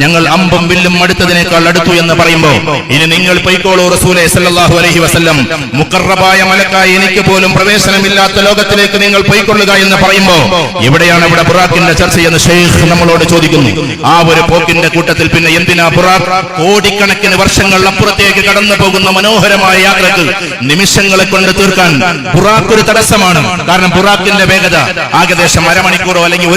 ഞങ്ങൾ അമ്പും വില്ലും അടുത്തതിനേക്കാൾ അടുത്തു എന്ന് പറയുമ്പോൾ ഇനി നിങ്ങൾ പൊയ്ക്കോളൂ റസൂലേ സല്ലല്ലാഹു അലൈഹി വസല്ലം, മുഖറബായ മലക്കായി എനിക്ക് പോലും പ്രവേശനമില്ലാത്ത ലോകത്തിലേക്ക് നിങ്ങൾ പൊയ്ക്കൊള്ളുക എന്ന് പറയുമ്പോൾ എവിടെയാണ് ഇവിടെ ബുറാഖിന്റെ ചർച്ചയെന്ന് ഷെയ്ഖ് നമ്മളോട് ചോദിക്കുന്നു. ആ ഒരു പോക്കിന്റെ കൂട്ടത്തിൽ പിന്നെ എന്തിനാ ബുറാഖ്? കോടിക്കണക്കിന് വർഷങ്ങൾ അപ്പുറത്തേക്ക് കടന്നു പോകുന്ന മനോഹരമായ യാത്രക്ക് നിമിഷങ്ങളെ കൊണ്ട് തീർക്കാൻ ബുറാഖ് ഒരു തടസ്സമാണ്. കാരണം ബുറാഖിന്റെ വേഗത ഏകദേശം അരമണിക്കൂറോ അല്ലെങ്കിൽ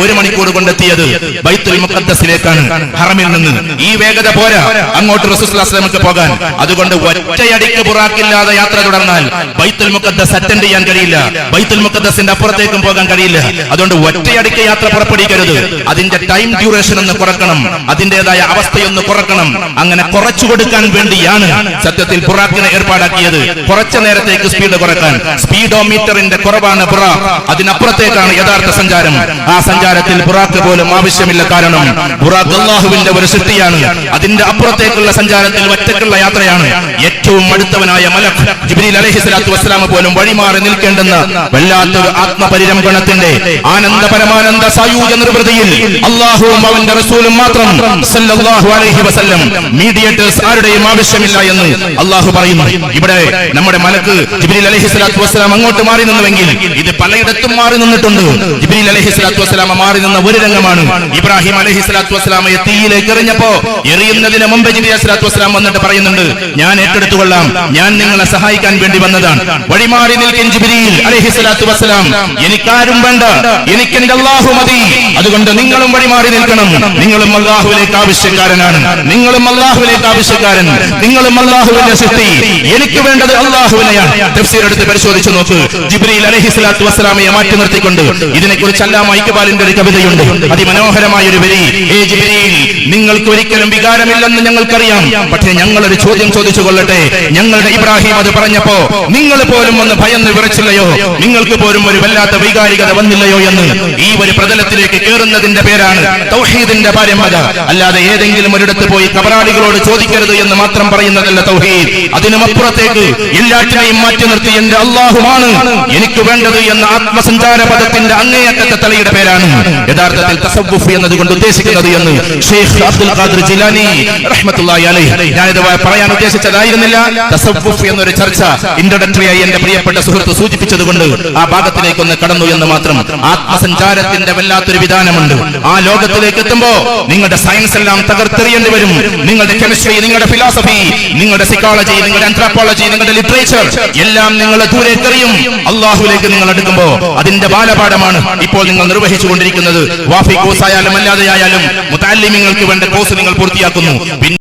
ഒരു മണിക്കൂർ കൊണ്ടെത്തിയത് ബൈത്തുൽ മുഖദ്ദസിലേക്കാണ്, ഹറമിൽ നിന്ന്. ഈ വേഗത പോരാ അങ്ങോട്ട് റസൂലുള്ളാഹി സ്വല്ലല്ലാഹു അലൈഹി വസല്ലമക്ക് പോകാൻ. അതുകൊണ്ട് ഒറ്റയടിക്ക് ബുറാഖില്ലാതെ യാത്ര തുടർന്നാൽ ബൈത്തുൽ മുഖദ്ദസ് അറ്റൻഡ് ചെയ്യാൻ കഴിയില്ല, ബൈത്തുൽ മുഖദ്ദസിന്റെ അപ്പുറത്തേക്കും പോകാൻ കഴിയില്ല. അതുകൊണ്ട് ഒറ്റയടിക്ക് യാത്ര പുറപ്പെടുവിക്കരുത്. അതിന്റെ ടൈം ഡ്യൂറേഷൻ ഒന്ന് കുറക്കണം, അതിന്റേതായ അവസ്ഥയൊന്ന് കുറക്കണം. അങ്ങനെ കുറച്ചു കൊടുക്കാൻ വേണ്ടിയാണ് സത്യത്തിൽ ബുറാഖിനെ ഏർപ്പാടാക്കിയത്. കുറച്ചു നേരത്തേക്ക് സ്പീഡ് കുറക്കാൻ. സ്പീഡോമീറ്ററിന്റെ കുറവാണ് ബുറാഖ്, അതിനപ്പുറത്തേക്കാണ് യഥാർത്ഥ സഞ്ചാരം. ആ സഞ്ചാരത്തിൽ ബുറാഖ് പോലും ആവശ്യമില്ല. കാരണം ബുറാഖ് അല്ലാഹുവിന്റെ ഒരു സൃഷ്ടിയാണ്. അതിന്റെ അപ്പുറത്തേക്കുള്ള സഞ്ചാരത്തിൽ ഒറ്റക്കുള്ള യാത്രയാണ്. ഏറ്റവും അടുത്തവനായ മലക്ക് ജിബ്രീൽ അലൈഹിസ്സലാത്തു വസ്സലാം പോലും വഴിമാറി നിൽക്കേണ്ടുന്ന വല്ലാത്തൊരു ആത്മപരിരംഭണത്തിന്റെ ആനന്ദ പരമാനന്ദ സായൂജ്യ നിർവൃതിയിൽ അല്ലാഹുവും അവന്റെ റസൂലും മാത്രം സല്ലല്ലാഹു അലൈഹി വസല്ലം, മീഡിയേറ്റേഴ്സ് ആരുടെയും ആവശ്യമില്ല എന്ന് അല്ലാഹു പറയുന്നു. ഇവിടെ നമ്മുടെ മലക്ക് ജിബ്രീൽ അലൈഹിസ്സലാത്തു വസ്സലാം അങ്ങോട്ട് മാറി നിന്നുവെങ്കിൽ ഇത് പലയിടത്തും മാറി നിന്നിട്ടുണ്ട്. ജിബ്രീൽ അലൈഹിസ്സലാത്തു വസ്സലാം മാറി നിന്ന ഒരു രംഗമാണ് ഇബ്രാഹിം അലൈഹിസ്സലാത്തു വസ്സലാമയെ തീയിലേക്ക് എറിഞ്ഞപ്പോ എറിയുന്നതിന് മുമ്പ് ജിബ്രീൽ അലൈഹിസ്സലാത്തു വസ്സലാം വന്നിട്ട് പറയുന്നുണ്ട്, ഞാൻ ഏറ്റെടുത്തുകൊള്ളാം, ഞാൻ നിങ്ങളെ സഹായിക്കാൻ വേണ്ടി വന്നതാണ്. വഴിമാറി നിൽക്കും ജിബ്രീൽ അലൈഹിസ്സലാത്തു വസ്സലാം, എനിക്കാരും വേണ്ട, എനിക്ക് എന്റെ അല്ലാഹു മതി. അതുകൊണ്ട് നിങ്ങളും വഴിമാറി നിൽക്കണം. നിങ്ങളും അല്ലാഹുവിലേക്ക് ആവശ്യക്കാരനാണ്, നിങ്ങളും അല്ലാഹുവിലേക്ക് ആവശ്യക്കാരൻ, നിങ്ങളും അല്ലാഹുവിന്റെ സൃഷ്ടി. എനിക്ക് വേണ്ടത് അല്ലാഹുവിനെയാണ്. തഫ്സീർ എടുത്ത് പരിശോധിച്ചു നോക്ക്. ജിബ്രീൽ അലൈഹിസ്സലാത്തു വസ്സലാമയെ മാറ്റി നിർത്തിക്കൊണ്ട് ഇതിനെക്കുറിച്ച് അല്ലാമ ഇഖ്ബാലിന്റെ ഒരു കവിതയുണ്ട്, അതിമനോഹരമായ ഒരു വരി. ഹേ ജിബ്രീൽ, നിങ്ങൾക്ക് ഒരിക്കലും വികാരമില്ലെന്ന് ഞങ്ങൾക്കറിയാം, പക്ഷേ ഞങ്ങളൊരു ചോദ്യം ചോദിച്ചു കൊള്ളട്ടെ. ഞങ്ങളുടെ ഇബ്രാഹിം അത് പറഞ്ഞപ്പോ നിങ്ങൾ പോലും ഒന്ന് ഭയന്ന് വിറച്ചില്ലയോ? നിങ്ങൾക്ക് പോലും ഒരു വല്ലാത്ത വൈകാരികത വന്നില്ലയോ എന്ന്? ഈ ഒരു പ്രതലത്തിലേക്ക് കയറുന്നതിന്റെ പേരാണ് തൗഹീദിന്റെ പാരമ്യത. അല്ലാതെ ഏതെങ്കിലും ഒരിടത്ത് പോയി കബറാളികളോട് ചോദിക്കരുത് എന്ന് മാത്രം പറയുന്നതല്ല തൗഹീദ്. അതിനുമപ്പുറത്തേക്ക് എല്ലാറ്റിനെയും മാറ്റി നിർത്തി എന്റെ അല്ലാഹുമാണ് എനിക്ക് വേണ്ടത് എന്ന ആത്മസഞ്ചാര പദത്തിന്റെ അങ്ങേയറ്റത്തെ തലയുടെ പേരാണ് യഥാർത്ഥത്തിൽ തസവ്വുഫ് എന്നതുകൊണ്ട് ഉദ്ദേശിക്കുന്നത് എന്ന് ഷെയ്ഖ് അബ്ദുൽ ഖാദിർ ജിലാനി റഹ്മത്തുള്ളാഹി അലൈഹി. ഞാനിത് പറയാൻ ഉദ്ദേശിച്ചതായിരുന്നില്ല. തസവ്വുഫ് എന്നൊരു ചർച്ച ഇൻട്രോഡക്ടറിയായി എന്റെ പ്രിയപ്പെട്ട സുഹൃത്ത് സൂചിപ്പിച്ചതുകൊണ്ട് ആ ഭാഗത്തിലേക്കൊന്ന് കടന്നു എന്ന് മാത്രം. ആത്മസഞ്ചാരത്തിന്റെ വല്ലാത്തൊരു വിധാനമുണ്ട്. ആ ലോകത്തിലേക്ക് എത്തുമ്പോ നിങ്ങളുടെ സയൻസ് എല്ലാം തകർത്തെറിയേണ്ടി വരും. നിങ്ങളുടെ കെമിസ്ട്രി, നിങ്ങളുടെ ഫിലോസഫി, നിങ്ങളുടെ സൈക്കോളജി, നിങ്ങളുടെ ആന്ത്രോപോളജി, നിങ്ങളുടെ ലിറ്ററേച്ചർ എല്ലാം നിങ്ങളെ ദൂരേക്കെറിയും. അല്ലാഹുവിലേക്ക് നിങ്ങൾ അടുക്കുമ്പോ അതിന്റെ ബാലപാഠമാണ് ഇപ്പോൾ നിങ്ങൾ നിർവഹിച്ചുകൊണ്ടിരിക്കുന്നത്. വാഫി കോഴ്സ് ആയാലും അല്ലാതെയായാലും മുതഅല്ലിമീങ്ങൾക്ക് വേണ്ട കോഴ്സ് നിങ്ങൾ പൂർത്തിയാക്കുന്നു.